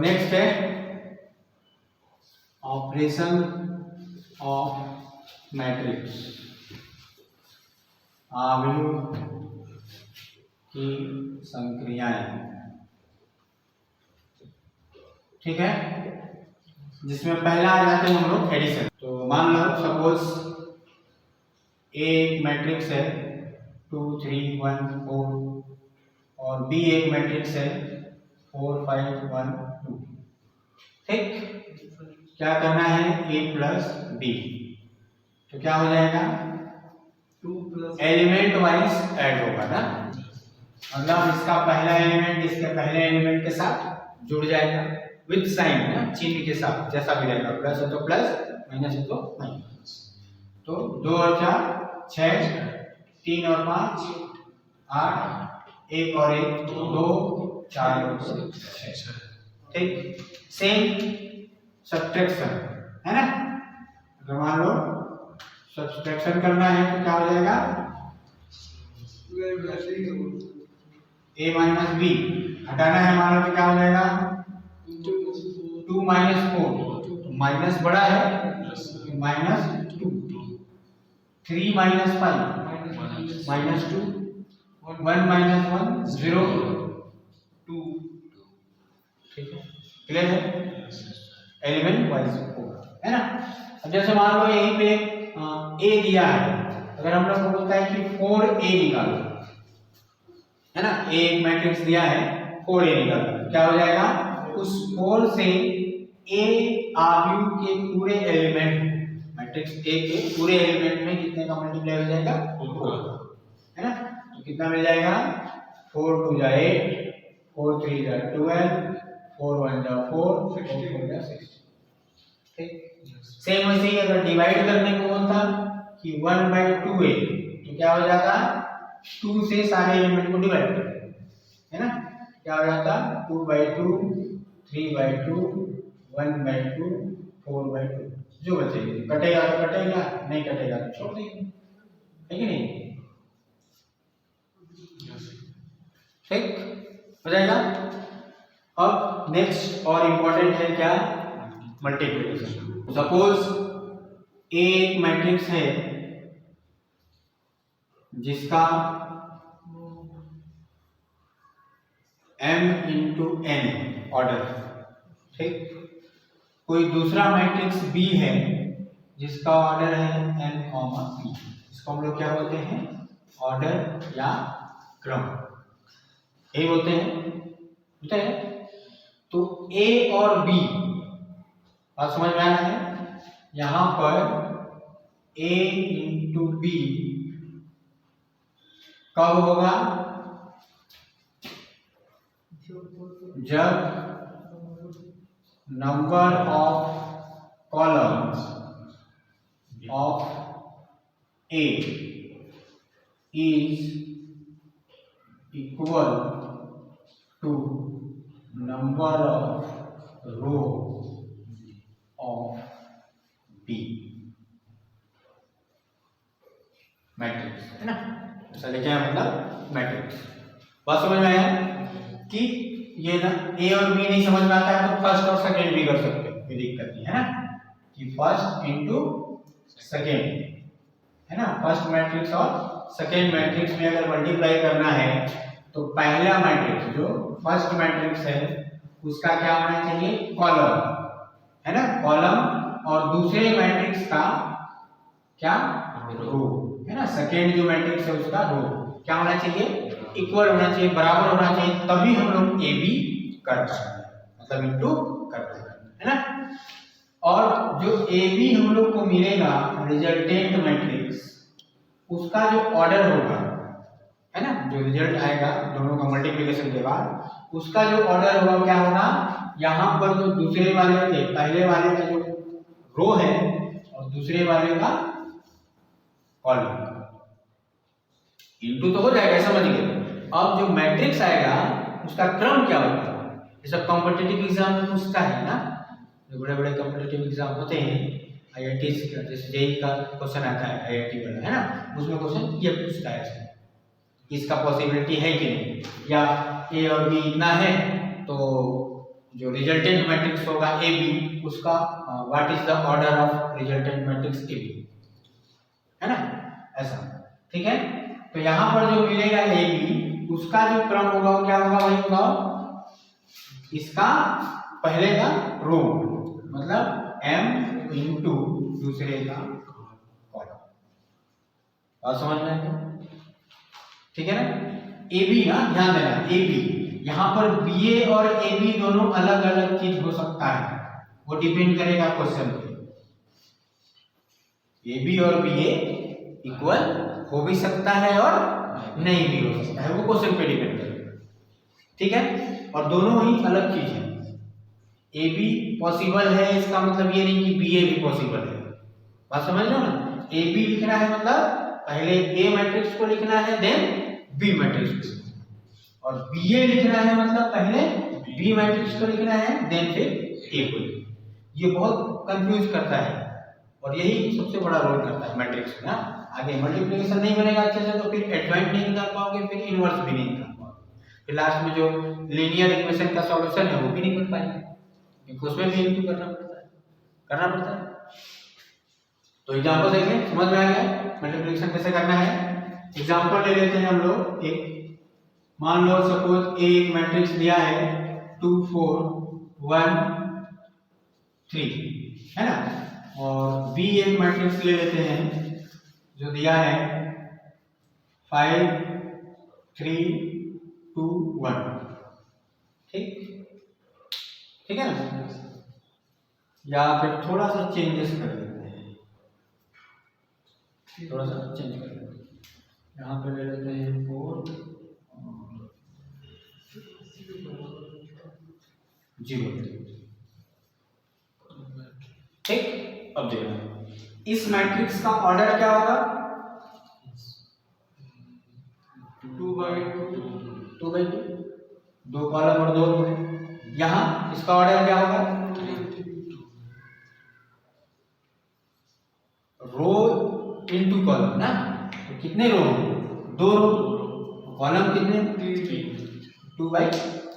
Next है operation of matrix, आव्यूह की संक्रियाएं, ठीक है, जिसमें पहला आ जाते हैं हम लोग एडिशन। तो मान लो सपोज ए एक मैट्रिक्स है 2 3 1 4 और बी एक मैट्रिक्स है 4 5 1 2, ठीक। क्या करना है ए प्लस बी, तो क्या हो जाएगा 2 प्लस एलिमेंट वाइज ऐड होगा ना, मतलब इसका पहला एलिमेंट इसके पहले एलिमेंट के साथ जुड़ जाएगा विद साइन ना, चिन्ह के साथ, जैसा भी रहेगा, प्लस है तो प्लस, माइनस है तो माइनस। तो 2 और 4 6, 3 और 5 8, 1 और 1 2, 4 और 6, ठीक। सेम सब्ट्रैक्शन है ना, अगर मान लो सब्ट्रैक्शन करना है तो क्या हो जाएगा a माइनस बी, हटाना है मान लो तो क्या हो जाएगा 2 माइनस 4, तो माइनस बड़ा है -2, 3 माइनस 5 -2, 1 माइनस 1 0 2, ठीक है, क्लियर है, एलिमेंट वाइज होगा, है ना। अब जैसे मान लो यहीं पे ए दिया है, अगर हम लोग को बोलता है कि 4a निकालो, है ना, ए एक मैट्रिक्स दिया है 4a निकालो, क्या हो जाएगा उस 4 से ए आव्यूह के पूरे एलिमेंट, मैट्रिक्स ए के पूरे एलिमेंट में कितने का मल्टीप्लाई हो जाएगा 4, है ना। तो कितना मिल जाएगा 4 2 जा 8, 4 3 जा 12, 4 1 जा 4, 4 4 जा 6, ठीक। सेम वैसे ही अगर डिवाइड करने को बोलता कि 1/2a, तो क्या हो जाता 2 से सारे एलिमेंट को डिवाइड करते, है ना, क्या हो जाता 2/2, 3/2, 1/2, 4/2, जो बचेगा, कटेगा तो कटेगा, नहीं कटेगा तो छोड़ देंगे, है कि नहीं, ठीक हो जाएगा। अब नेक्स्ट और इम्पोर्टेंट है क्या, मल्टीप्लिकेशन। सपोज ए एक मैट्रिक्स है जिसका m into n ऑर्डर, ठीक। कोई दूसरा मैट्रिक्स b है जिसका ऑर्डर है n, p, इसको हम लोग क्या बोलते हैं, ऑर्डर या क्रम, यही बोलते हैं, ठीक है। तो a और b बात समझ में आया है, यहां पर a into b कब होगा, जब number of columns of A is equal to number of row of B, matrix, है ना, ऐसा लिखा है, मतलब मैट्रिक्स। बात समझ में आया कि ये ना ए और बी नहीं समझ में आता है तो फर्स्ट और सेकंड भी कर सकते हैं, कोई दिक्कत नहीं है ना, कि फर्स्ट इनटू सेकंड, है ना, फर्स्ट मैट्रिक्स और सेकंड मैट्रिक्स में अगर मल्टीप्लाई करना है तो पहला मैट्रिक्स जो फर्स्ट मैट्रिक्स है उसका क्या होना चाहिए, कॉलम, है ना, कॉलम, और दूसरे मैट्रिक्स का क्या, रो, है ना, सेकंड जो मैट्रिक्स है उसका रो क्या होना चाहिए, इक्वल होना चाहिए, बराबर होना चाहिए, तभी हम लोग ए बी कर पाएंगे, मतलब इनटू कर पाएंगे, है ना। और जो ए बी हम लोग को मिलेगा रिजल्टेंट मैट्रिक्स, उसका जो ऑर्डर होगा, है ना, जो रिजल्ट आएगा दोनों का मल्टीप्लिकेशन के बाद, उसका जो ऑर्डर होगा क्या होगा, यहाँ पर जो दूसरे वाले के पहले वाले का जो रो है और दूसरे वाले का कॉलम, इनटू तो हो जाएगा, समझ गए। अब जो मैट्रिक्स आएगा उसका क्रम क्या होगा, ये सब कॉम्पिटिटिव एग्जाम में पूछता है ना, जो बड़े बड़े कॉम्पिटिटिव एग्जाम होते हैं आईआईटी का, जैसे जेईई का क्वेश्चन आता है आईआईटी वाला, है ना, उसमें क्वेश्चन ये पूछता है इसका पॉसिबिलिटी है कि नहीं, या ए और बी इतना है तो जो रिजल्टेंट मैट्रिक्स होगा ए बी, उसका what is the order of resultant matrix A B, है ना, ऐसा, ठीक है। तो यहाँ पर जो मिलेगा ए बी, उसका जो क्रम होगा वो क्या होगा भाई बताओ, इसका पहले का रो, मतलब m इंटू दूसरे का कॉलम, बात समझ में आएगी, ठीक है ना। ए बी ना, ध्यान देना, ए बी, यहाँ पर बी ए और ए बी दोनों अलग अलग चीज हो सकता है, वो डिपेंड करेगा क्वेश्चन पे। ए बी और बी ए इक्वल हो भी सकता है और नहीं भी हो सकता है, वो क्वेश्चन पे डिपेंड करेगा, ठीक है। और दोनों ही अलग चीज है, ए बी पॉसिबल है इसका मतलब ये नहीं कि बी ए भी पॉसिबल है, बात समझ लो ना। ए बी लिखना है मतलब पहले ए मैट्रिक्स को लिखना है, देन बी मैट्रिक्स को, और बी ए लिखना है मतलब पहले बी मैट्रिक्स को लिखना है, देन फिर ए को। ये बहुत कंफ्यूज करता है और यही सबसे बड़ा रोल करता है मैट्रिक्स में। आगे मल्टीप्लिकेशन नहीं बनेगा अच्छे से तो फिर एडजॉइंट नहीं निकाल पाओगे, फिर इनवर्स भी नहीं निकाल पाओगे, फिर लास्ट में जो लीनियर इक्वेशन का सॉल्यूशन है वो भी नहीं कर पाएंगे, क्योंकि उसमें भी इनटू करना पड़ता है। तो एग्जांपल देखें, समझ में आ गया मल्टीप्लिकेशन कैसे करना है। एग्जांपल ले लेते हैं हम लोग एक, मान लो सपोज ए एक मैट्रिक्स दिया है 2 4 1 3, है ना, और बी एक मैट्रिक्स ले लेते हैं जो दिया है 5 3 2 1, ठीक है ना। या फिर थोड़ा सा चेंजेस कर लेते हैं, थोड़ा सा चेंज कर लेते हैं, यहाँ पे ले लेते हैं 4 0, ठीक। अब देखना इस मैट्रिक्स का ऑर्डर क्या होगा, 2 बाई 2, 2 कॉलम और 2 रो है। यहाँ इसका ऑर्डर क्या होगा, रो इनटू कॉलम ना, तो कितने रो, 2 रो, कॉलम कितने 2 बाई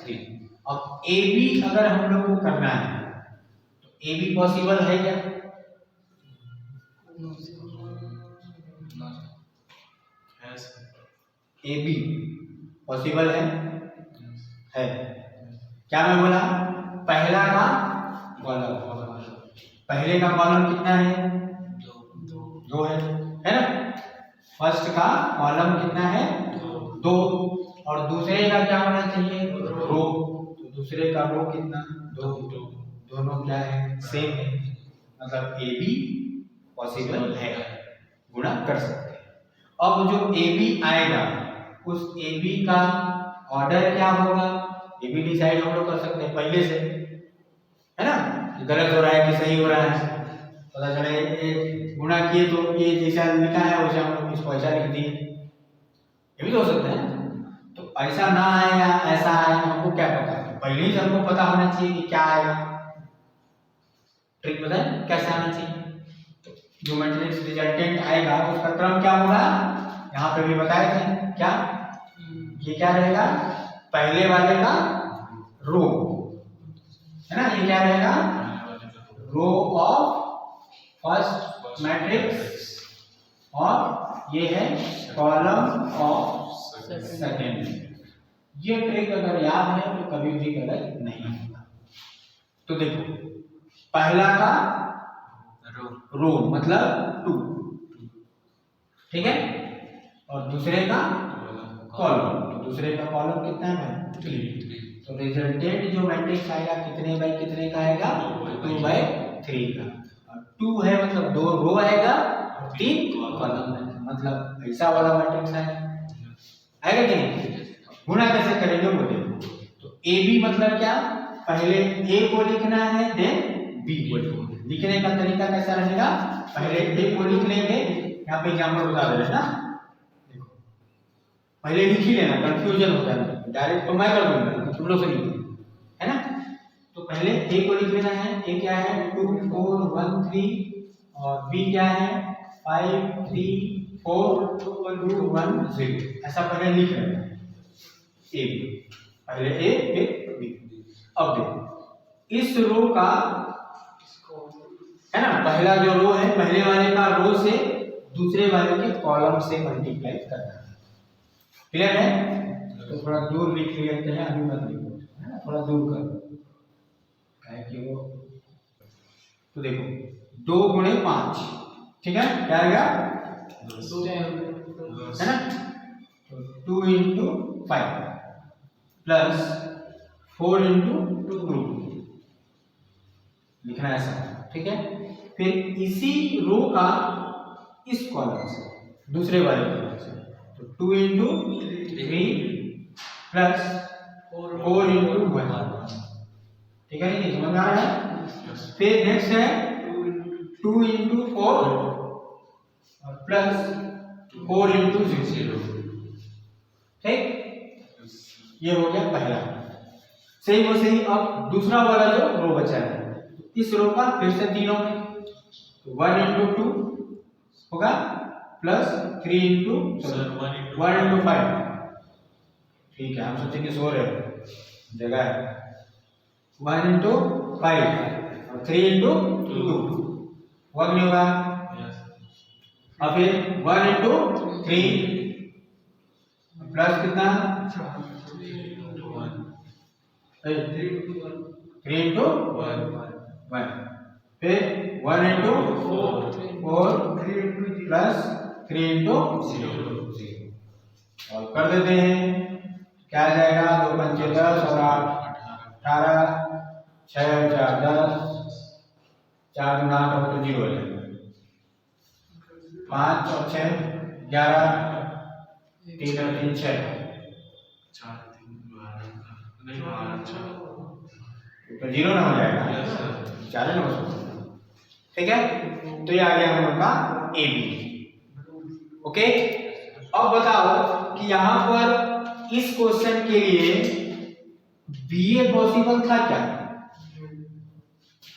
3। अब ए बी अगर हम लोग को करना है तो ए बी पॉसिबल है क्या, ए बी पॉसिबल है क्या मैं बोला, पहला का कॉलम, पहले का कॉलम कितना है 2 है ना, फर्स्ट का कॉलम कितना है 2, और दूसरे का क्या होना चाहिए रो, तो दूसरे का रो कितना 2, दोनों क्या है सेम है, मतलब ए बी पॉसिबल है, गुणा कर सकते हैं। अब जो ए बी आएगा उस ए बी का ऑर्डर क्या होगा, ये भी डिसाइड हम लोग कर सकते हैं पहले से, है ना, गलत हो रहा है कि सही हो रहा है, पता चले गुणा किए तो ये जैसा लिखा है वैसा हम लोग इसको ऐसा लिख दिए, ये भी तो हो सकता है। तो ऐसा ना आए या ऐसा आए हमको क्या पता, पहले ही हमको पता होना चाहिए कि क्या आएगा, ट्रिक पता है कैसे आना चाहिए। तो जो मैट्रिक्स रिजल्टेंट आएगा उसका क्रम क्या होगा, यहाँ पे भी बताए थे क्या, ये क्या रहेगा पहले वाले का रो, है ना, ये क्या रहेगा रो ऑफ फर्स्ट मैट्रिक्स, और ये है कॉलम ऑफ सेकेंड। ये ट्रिक अगर याद है तो कभी भी गलत नहीं होगा। तो देखो पहला का रो मतलब 2, ठीक है, और दूसरे का कॉलम, तो दूसरे का कॉलम कितना है 3, तो रिजल्टेंट जो मैट्रिक्स आएगा कितने बाई कितने का आएगा 2 बाई 3 का, और 2 है मतलब 2 रो आएगा और 3 कॉलम है, मतलब ऐसा वाला मैट्रिक्स आएगा कि नहीं। गुणा कैसे करेंगे वो देखो, तो ए बी मतलब क्या, पहले ए को लिखना है देन बी को लिखने का तरीका कैसा रहेगा, पहले ए को लिख लेंगे, यहाँ पे एग्जाम्पल बता दे रहे ना, देखो पहले लिख ही लेना, कंफ्यूजन होता है, डायरेक्ट तो मैं कर दूंगा तुम लोग से लिखो, है ना। तो पहले ए को लिख लेना है, ए क्या है 2 4 1 3, और बी क्या है 5 3 4 2 1 0, ऐसा पहले लिख लेना है ए बी, पहले ए फिर बी। अब देखो इस रो का, है ना, पहला जो रो है पहले वाले का रो से दूसरे वाले के कॉलम से मल्टीप्लाई करना है। क्लियर है? तो थोड़ा दूर लिख लेते हैं, अभी मत लिखो, है ना, थोड़ा दूर कर है कि वो। तो देखो 2 गुणे 5, ठीक है, क्या आएगा? है ना, तो 2 इंटू 5 प्लस 4 इंटू 2 लिखना है ऐसा, ठीक है। फिर इसी रो का इस कॉलम से दूसरे वाले कॉलम से, तो 2 इंटू 3 प्लस 4 इंटू 1, ठीक है, ये समझ में आ रहा है। फिर नेक्स्ट है 2 इंटू 4 और प्लस 4 इंटू 0, ठीक, ये हो गया पहला। सेम वैसे ही अब दूसरा वाला जो रो बचा है, इस रो का फिर से तीनों में, तो 1 इंटू 2 होगा प्लस 3 इंटू 1 इंटू 5, ठीक है, हम सोचेंगे सो रहे जगह है, 1 इंटू 5 और 3 इंटू 2 हुआ नहीं होगा। और फिर 1 इंटू 3 प्लस कितना 3 इंटू 1, फिर 1 इंटू 4 प्लस 3 इंटू 0 और कर देते हैं, क्या आ जाएगा? 2 पंचे 10 और 8 18, 6 और 4 10, 4 गुना 8 और 0 है, 5 और 6 11, 3 और 3 6, 4 3 12 नहीं 8 तो 0 ना हो जाएगा, 4 ना हो सकता, ठीक है। तो ये आ गया हम लोग का ए बी। ओके, अब बताओ कि यहां पर इस क्वेश्चन के लिए बी ए पॉसिबल था क्या?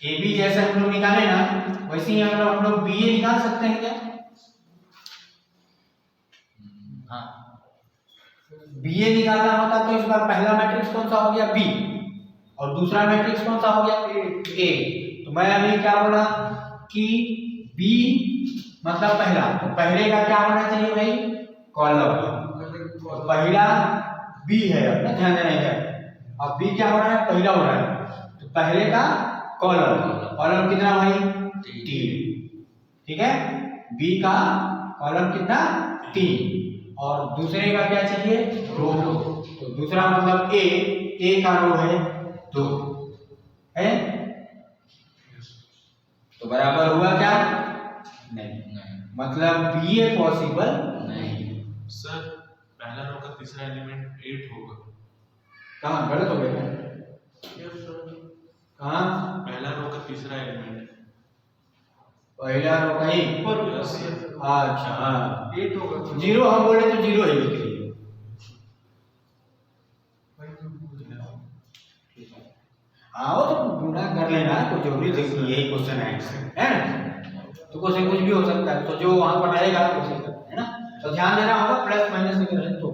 ए बी जैसे हम लोग निकाले ना, वैसे ही हम लोग बी ए निकाल सकते हैं क्या? हाँ, बी ए निकालना होता तो इस बार पहला मैट्रिक्स कौन सा हो गया? बी, और दूसरा मैट्रिक्स कौन सा हो गया? ए। तो मैं अभी क्या बोला कि बी मतलब पहला, तो पहले का क्या होना चाहिए भाई? कॉलम। तो पहला बी है, अपना ध्यान देना है, अब बी क्या हो रहा है? पहला हो रहा है, तो पहले का कॉलम, कॉलम कितना भाई? 3, ठीक है, बी का कॉलम कितना? 3, और दूसरे का क्या चाहिए? रो। तो दूसरा मतलब ए का रो है 2 है, तो बराबर हुआ क्या? नहीं, मतलब बी ए पॉसिबल नहीं। सर पहला रो का तीसरा एलिमेंट 8 होगा। कहाँ गलत हो गया? कहाँ? पहला रो का तीसरा एलिमेंट पहला रो का ही, अच्छा हाँ, 8 होगा, 0 हम बोले तो 0 है लिख लीजिए। हाँ वो तो गुना कर लेना, कोई जरूरी नहीं, यही क्वेश्चन है ना, तो क्वेश्चन कुछ भी हो सकता है, तो जो वहां पर रहेगा उसे करना है ना, तो ध्यान देना होगा, प्लस माइनस में रहे तो।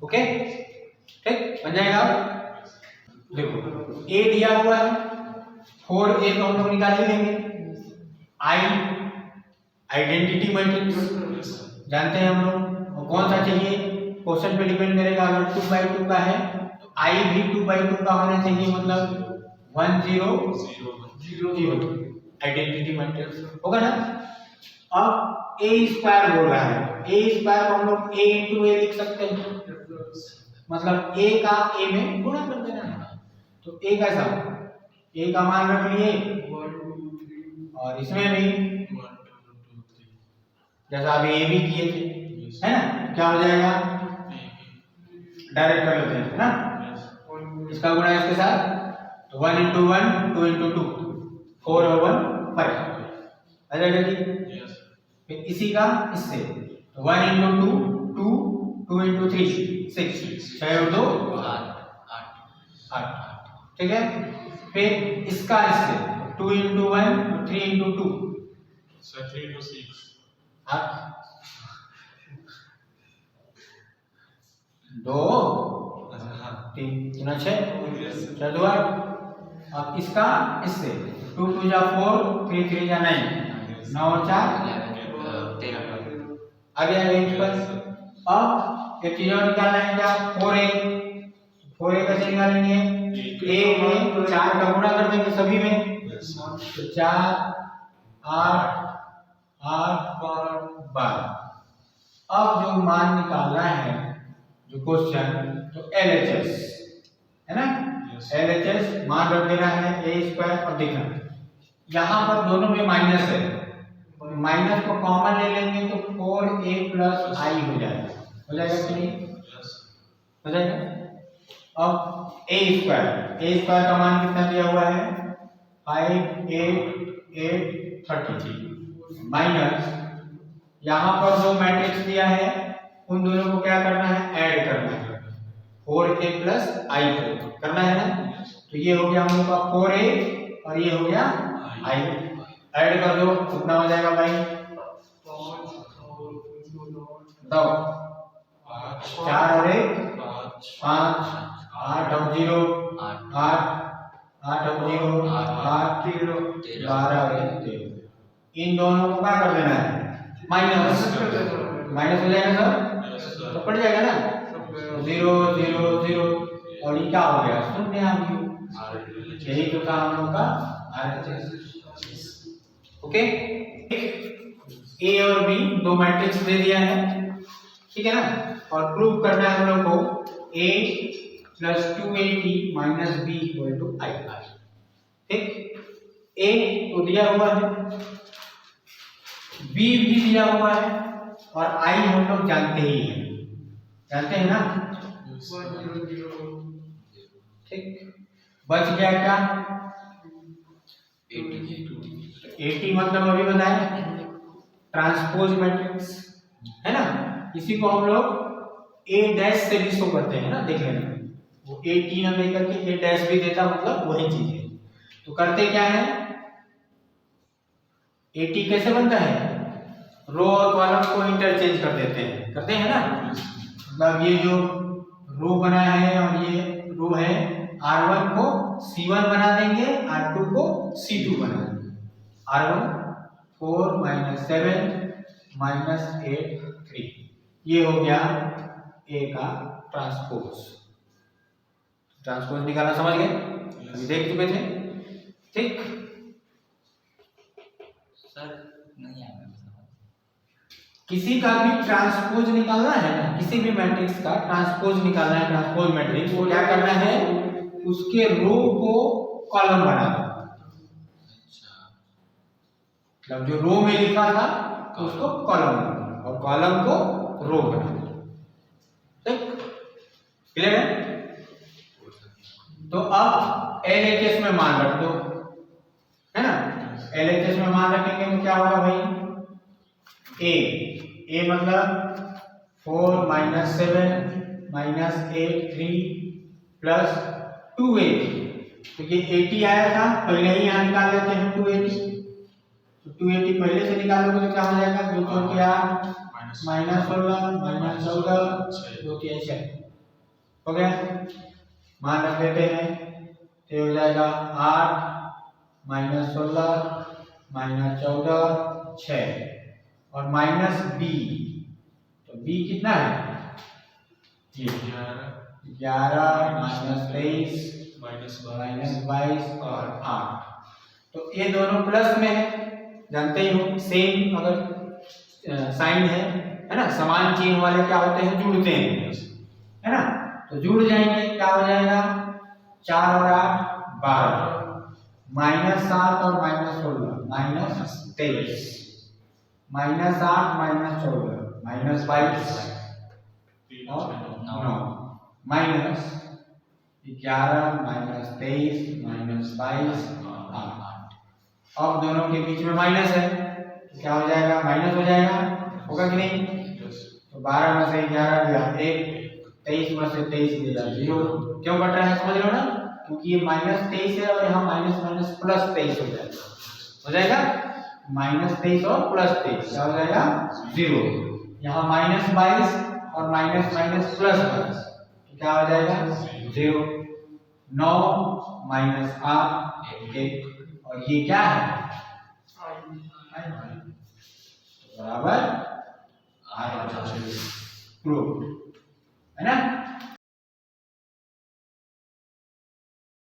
ओके, ठीक, बन जाएगा। देखो ए दिया हुआ है 4a तो हम लोग निकाल ही लेंगे। आई आइडेंटिटी मैट्रिक्स जानते हैं हम लोग, और कौन सा चाहिए क्वेश्चन पे डिपेंड करेगा। अगर 2/2 का है तो आई भी 2/2 का होना चाहिए, मतलब 1 0 0 0 आइडेंटिटी मैट्रिक्स होगा ना। अब ए स्क्वायर बोल रहा है, ए स्क्वायर को हम लोग a इंटू ए लिख सकते हैं, मतलब a का a में गुणा कर देना है। तो a कैसा, a का मान रख लिए, और इसमें भी 1 2 3 जैसा अभी ए भी किए थे, है ना, क्या हो जाएगा? डायरेक्ट कर लेते हैं, है ना, इसका गुणा इसके साथ, तो 1 इंटू 1 2 इंटू 2 4 और 1 5 आ जाएगा जी। फिर इसी का इससे, तो 1 इंटू 2 2 इंटू 3 6 6 और 2 8, ठीक है। फिर इसका इससे 2 इंटू 1 3 इंटू 2 सर 3 to 6 2 3 6 6 2 8, अब इसका इससे 2 2 जा 4, 3 3 जा 9, 9 और 4 आ गया 8 पर। अब एक चीज और निकालना है क्या, 4a कैसे निकालेंगे, a में 4 का गुणा कर देंगे सभी में, तो 4 8 8 12। अब जो मान निकालना है जो क्वेश्चन, तो LHS है ना, LHS मान रख देना है a² और देखना यहाँ पर दोनों में माइनस है, माइनस को कॉमन ले लेंगे तो 4a + i हो जाएगा कि नहीं, हो जाएगा। अब a² का मान कितना दिया हुआ है 5 8 8 33 माइनस यहाँ पर जो मैट्रिक्स दिया है उन दोनों को क्या करना है, ऐड करना है, 4a + i को करना है ना, तो ये हो गया हम लोग का 4a और ये हो गया i, ऐड कर दो कितना हो जाएगा भाई, बताओ 4 और 1 5, 8 और 0 8, 8 और 0 8 12 और 13, इन दोनों को क्या कर देना है, माइनस हो जाएगा सर, तो पड़ जाएगा ना 0 0 0 और ये क्या हो गया, शून्य आ गया, यही तो था हम लोग का RHS। ओके, ए और बी दो मैट्रिक्स दे दिया है, ठीक है ना, और प्रूव करना है हम लोग को a + 2ab - b = i, ठीक, a तो दिया हुआ है, b भी दिया हुआ है और i हम लोग जानते ही हैं, जानते हैं ना, ठीक, बच गया क्या 80 मतलब अभी बताए ट्रांसपोज मैट्रिक्स है ना, इसी को हम लोग a' से भी शो करते हैं ना, देख लेना वो 18 हम लेकर के a' भी देता, मतलब वही चीज है। तो करते क्या है, 80 कैसे बनता है, रो और कॉलम को इंटरचेंज कर देते हैं, करते हैं ना, मतलब ये जो रो बना है और ये रो है, R1 को C1 बना देंगे, R2 को C2 बना देंगे, R1 4 - 7 - 8 3, ये हो गया A का ट्रांसपोज निकालना, समझ गए, अभी देख चुके थे, ठीक। सर नहीं आया किसी का भी ट्रांसपोज निकालना है ना, किसी भी मैट्रिक्स का ट्रांसपोज निकालना है, ट्रांसपोज मैट्रिक्स को क्या करना है, उसके रो को कॉलम बना दो, मतलब जो रो में लिखा था उसको कॉलम बना और कॉलम को रो बना दो, ठीक, क्लियर है। तो अब LHS में मान रख दो, है ना, LHS में मान रखेंगे तो क्या होगा भाई, a मतलब 4 - 7 - 8 3 + 2a, तो ये 80 आया था, पहले ही यहाँ निकाल लेते हैं 280, तो 280 पहले से निकालोगे तो क्या हो जाएगा, 2 4 के 8 -16 - 14 2 3 6 हो गया, मान रख देते हैं, तो हो जाएगा 8 - 16 - 14 6 और -b, तो b कितना है, ये 11 - 23 -22 और 8, तो ये दोनों प्लस में है, जानते ही हो, सेम अगर साइन है ना, समान चिन्ह वाले क्या होते हैं, जुड़ते हैं, है ना, तो जुड़ जाएंगे, क्या हो जाएगा 4 और 8 12 -7 और -16 -23 -8 -14 -22 और 9 -11 -23 -22 8, अब दोनों के बीच में माइनस है, तो क्या हो जाएगा, माइनस हो जाएगा, होगा कि नहीं, तो 12 में से 11 गया 1, 23 में से 23 गया 0, क्यों कट रहा है, समझ लो ना, क्योंकि ये -23 है और यहाँ माइनस +23 हो जाएगा, -23 और +23 क्या हो जाएगा 0, यहाँ -22 और माइनस प्लस क्या हो जाएगा 0, 9 माइनस आर 1 और ये क्या है बराबर आर प्रूफ।